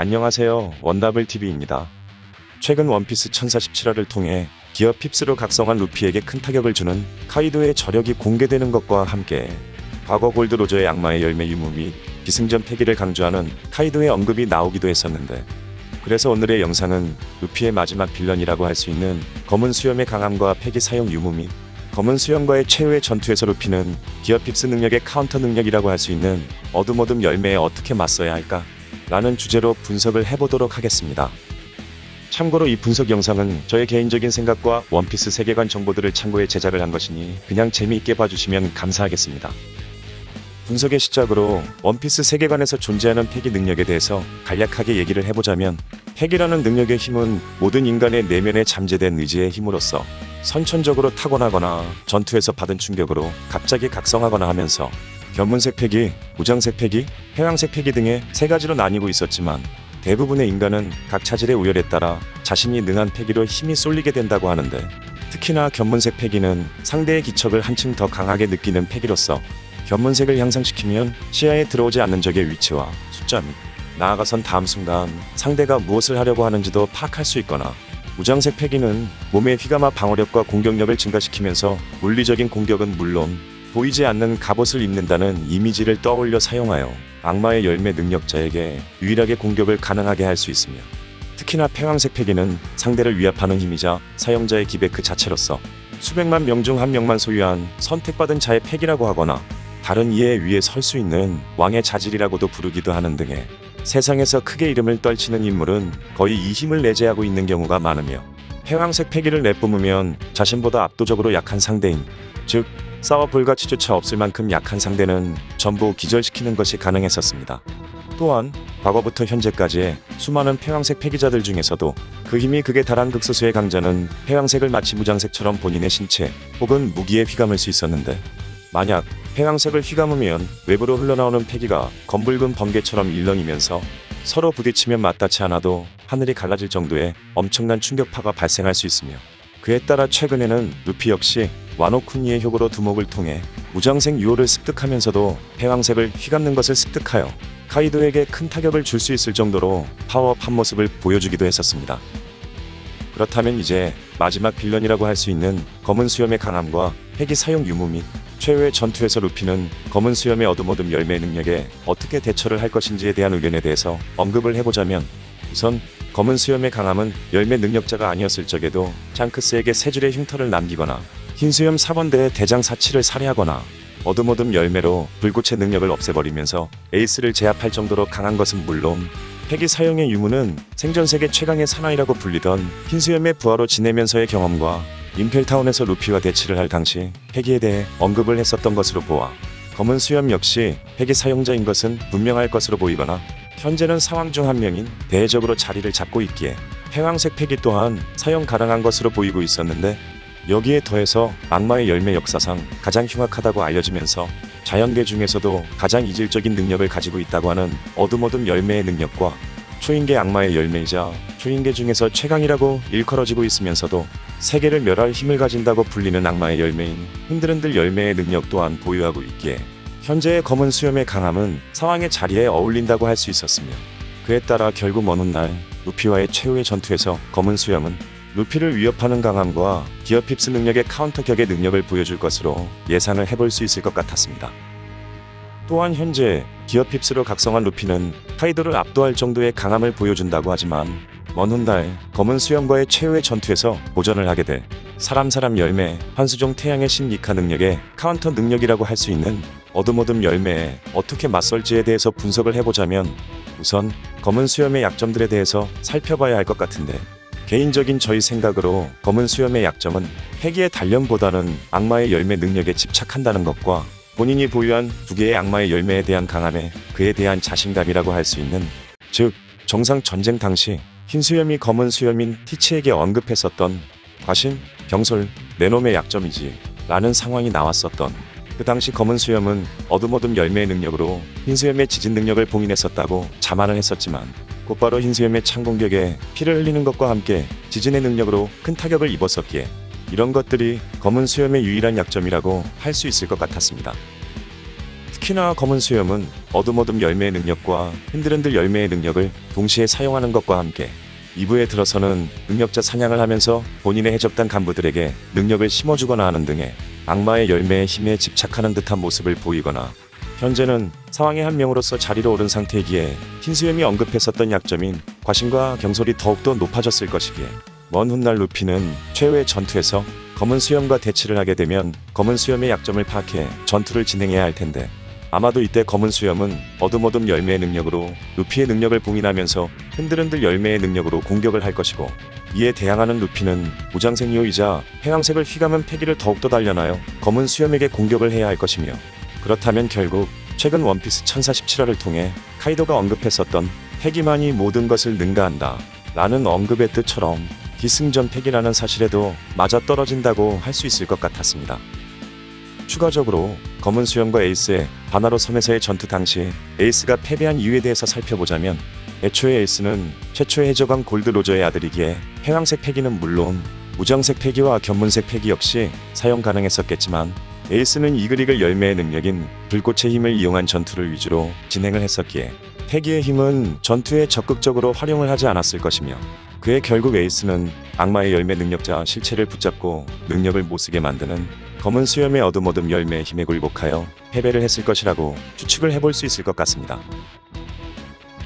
안녕하세요. 원더블TV입니다. 최근 원피스 1047화를 통해 기어 핍스로 각성한 루피에게 큰 타격을 주는 카이도의 저력이 공개되는 것과 함께 과거 골드로저의 악마의 열매 유무 및 기승전 패기를 강조하는 카이도의 언급이 나오기도 했었는데, 그래서 오늘의 영상은 루피의 마지막 빌런이라고 할 수 있는 검은 수염의 강함과 패기 사용 유무 및 검은 수염과의 최후의 전투에서 루피는 기어 핍스 능력의 카운터 능력이라고 할 수 있는 어둠 열매에 어떻게 맞서야 할까? 라는 주제로 분석을 해보도록 하겠습니다. 참고로 이 분석 영상은 저의 개인적인 생각과 원피스 세계관 정보들을 참고해 제작을 한 것이니 그냥 재미있게 봐주시면 감사하겠습니다. 분석의 시작으로 원피스 세계관에서 존재하는 패기 능력에 대해서 간략하게 얘기를 해보자면, 패기라는 능력의 힘은 모든 인간의 내면에 잠재된 의지의 힘으로써 선천적으로 타고나거나 전투에서 받은 충격으로 갑자기 각성하거나 하면서 견문색 패기, 무장색 패기, 해왕색 패기 등의 세 가지로 나뉘고 있었지만, 대부분의 인간은 각 차질의 우열에 따라 자신이 능한 패기로 힘이 쏠리게 된다고 하는데, 특히나 견문색 패기는 상대의 기척을 한층 더 강하게 느끼는 패기로서 견문색을 향상시키면 시야에 들어오지 않는 적의 위치와 숫자 및 나아가선 다음 순간 상대가 무엇을 하려고 하는지도 파악할 수 있거나, 무장색 패기는 몸의 휘감아 방어력과 공격력을 증가시키면서 물리적인 공격은 물론 보이지 않는 갑옷을 입는다는 이미지를 떠올려 사용하여 악마의 열매 능력자에게 유일하게 공격을 가능하게 할 수 있으며, 특히나 패왕색 패기는 상대를 위압하는 힘이자 사용자의 기백 그 자체로서 수백만 명 중 한 명만 소유한 선택받은 자의 패기라고 하거나, 다른 이의 위에 설 수 있는 왕의 자질이라고도 부르기도 하는 등의 세상에서 크게 이름을 떨치는 인물은 거의 이 힘을 내재하고 있는 경우가 많으며, 패왕색 패기를 내뿜으면 자신보다 압도적으로 약한 상대인, 즉 싸워 볼 가치조차 없을 만큼 약한 상대는 전부 기절시키는 것이 가능했었습니다. 또한 과거부터 현재까지의 수많은 패왕색 패기자들 중에서도 그 힘이 극에 달한 극소수의 강자는 패왕색을 마치 무장색처럼 본인의 신체 혹은 무기에 휘감을 수 있었는데, 만약 패왕색을 휘감으면 외부로 흘러나오는 패기가 검붉은 번개처럼 일렁이면서 서로 부딪히면 맞닿지 않아도 하늘이 갈라질 정도의 엄청난 충격파가 발생할 수 있으며, 그에 따라 최근에는 루피 역시 와노쿠니의 효고로 두목을 통해 무장색 유호를 습득하면서도 패왕색을 휘감는 것을 습득하여 카이도에게 큰 타격을 줄 수 있을 정도로 파워업한 모습을 보여주기도 했었습니다. 그렇다면 이제 마지막 빌런이라고 할 수 있는 검은 수염의 강함과 패기 사용 유무 및 최후의 전투에서 루피는 검은 수염의 어둠 열매 능력에 어떻게 대처를 할 것인지에 대한 의견에 대해서 언급을 해보자면, 우선 검은 수염의 강함은 열매 능력자가 아니었을 적에도 샹크스에게 세 줄의 흉터를 남기거나 흰수염 4번대의 대장 사치를 살해하거나 어둠 열매로 불꽃의 능력을 없애버리면서 에이스를 제압할 정도로 강한 것은 물론, 패기 사용의 유무는 생전세계 최강의 사나이라고 불리던 흰수염의 부하로 지내면서의 경험과 임펠타운에서 루피와 대치를 할 당시 패기에 대해 언급을 했었던 것으로 보아 검은 수염 역시 패기 사용자인 것은 분명할 것으로 보이거나, 현재는 사왕 중 한 명인 대외적으로 자리를 잡고 있기에 패왕색 패기 또한 사용 가능한 것으로 보이고 있었는데, 여기에 더해서 악마의 열매 역사상 가장 흉악하다고 알려지면서 자연계 중에서도 가장 이질적인 능력을 가지고 있다고 하는 어둠 열매의 능력과 초인계 악마의 열매이자 초인계 중에서 최강이라고 일컬어지고 있으면서도 세계를 멸할 힘을 가진다고 불리는 악마의 열매인 흔들흔들 열매의 능력 또한 보유하고 있기에 현재의 검은 수염의 강함은 사왕의 자리에 어울린다고 할 수 있었으며, 그에 따라 결국 먼 훗날 루피와의 최후의 전투에서 검은 수염은 루피를 위협하는 강함과 기어 핍스 능력의 카운터 격의 능력을 보여줄 것으로 예상을 해볼 수 있을 것 같았습니다. 또한 현재 기어 핍스로 각성한 루피는 카이도를 압도할 정도의 강함을 보여준다고 하지만, 먼 훗날 검은 수염과의 최후의 전투에서 보전을 하게 될 사람 열매 환수종 태양의 신니카 능력의 카운터 능력이라고 할 수 있는 어둠 열매에 어떻게 맞설지에 대해서 분석을 해보자면, 우선 검은 수염의 약점들에 대해서 살펴봐야 할 것 같은데, 개인적인 저희 생각으로 검은 수염의 약점은 패기의 단련보다는 악마의 열매 능력에 집착한다는 것과 본인이 보유한 두 개의 악마의 열매에 대한 강함에 그에 대한 자신감이라고 할 수 있는, 즉 정상 전쟁 당시 흰수염이 검은 수염인 티치에게 언급했었던 과신, 경솔, 내놈의 약점이지 라는 상황이 나왔었던, 그 당시 검은 수염은 어둠 열매의 능력으로 흰수염의 지진 능력을 봉인했었다고 자만을 했었지만, 곧바로 흰수염의 창 공격에 피를 흘리는 것과 함께 지진의 능력으로 큰 타격을 입었었기에 이런 것들이 검은 수염의 유일한 약점이라고 할 수 있을 것 같았습니다. 특히나 검은 수염은 어둠어둠 열매의 능력과 흔들흔들 열매의 능력을 동시에 사용하는 것과 함께 2부에 들어서는 능력자 사냥을 하면서 본인의 해적단 간부들에게 능력을 심어주거나 하는 등의 악마의 열매의 힘에 집착하는 듯한 모습을 보이거나, 현재는 사왕의 한 명으로서 자리로 오른 상태이기에 흰수염이 언급했었던 약점인 과신과 경솔이 더욱더 높아졌을 것이기에 먼 훗날 루피는 최후의 전투에서 검은 수염과 대치를 하게 되면 검은 수염의 약점을 파악해 전투를 진행해야 할 텐데, 아마도 이때 검은 수염은 어둠어둠 열매의 능력으로 루피의 능력을 봉인하면서 흔들흔들 열매의 능력으로 공격을 할 것이고, 이에 대항하는 루피는 무장색 요이자 회황색을 휘감은 패기를 더욱더 단련하여 검은 수염에게 공격을 해야 할 것이며, 그렇다면 결국 최근 원피스 1047화를 통해 카이도가 언급했었던 패기만이 모든 것을 능가한다 라는 언급의 뜻처럼 기승전 패기라는 사실에도 맞아떨어진다고 할 수 있을 것 같았습니다. 추가적으로 검은 수염과 에이스의 바나로 섬에서의 전투 당시 에이스가 패배한 이유에 대해서 살펴보자면, 애초에 에이스는 최초의 해적왕 골드 로저의 아들이기에 회황색 패기는 물론 무정색 패기와 견문색 패기 역시 사용 가능했었겠지만, 에이스는 이글이글 열매의 능력인 불꽃의 힘을 이용한 전투를 위주로 진행을 했었기에 패기의 힘은 전투에 적극적으로 활용을 하지 않았을 것이며, 그에 결국 에이스는 악마의 열매 능력자 실체를 붙잡고 능력을 못쓰게 만드는 검은 수염의 어둠어둠 열매의 힘에 굴복하여 패배를 했을 것이라고 추측을 해볼 수 있을 것 같습니다.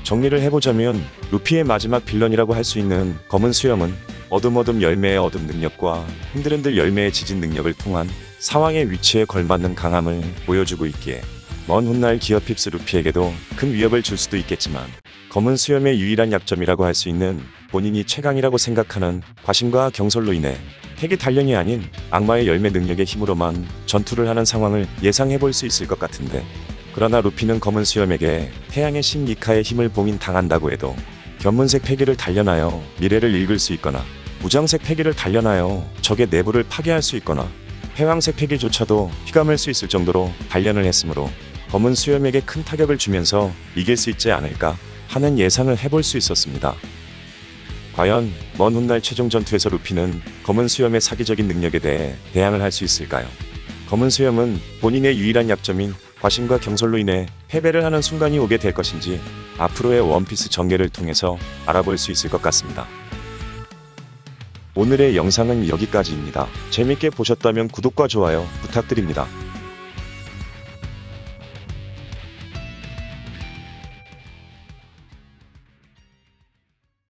정리를 해보자면 루피의 마지막 빌런이라고 할 수 있는 검은 수염은 어둠어둠 열매의 어둠 능력과 흔들흔들 열매의 지진 능력을 통한 사왕의 위치에 걸맞는 강함을 보여주고 있기에 먼 훗날 기어 핍스 루피에게도 큰 위협을 줄 수도 있겠지만, 검은 수염의 유일한 약점이라고 할 수 있는 본인이 최강이라고 생각하는 과신과 경솔로 인해 패기 단련이 아닌 악마의 열매 능력의 힘으로만 전투를 하는 상황을 예상해볼 수 있을 것 같은데, 그러나 루피는 검은 수염에게 태양의 신 미카의 힘을 봉인 당한다고 해도 견문색 패기를 단련하여 미래를 읽을 수 있거나, 무장색 패기를 단련하여 적의 내부를 파괴할 수 있거나, 회황색 패기조차도 휘감을 수 있을 정도로 단련을 했으므로 검은 수염에게 큰 타격을 주면서 이길 수 있지 않을까 하는 예상을 해볼 수 있었습니다. 과연 먼 훗날 최종 전투에서 루피는 검은 수염의 사기적인 능력에 대해 대항을 할 수 있을까요? 검은 수염은 본인의 유일한 약점인 과신과 경솔로 인해 패배를 하는 순간이 오게 될 것인지 앞으로의 원피스 전개를 통해서 알아볼 수 있을 것 같습니다. 오늘의 영상은 여기까지입니다. 재밌게 보셨다면 구독과 좋아요 부탁드립니다.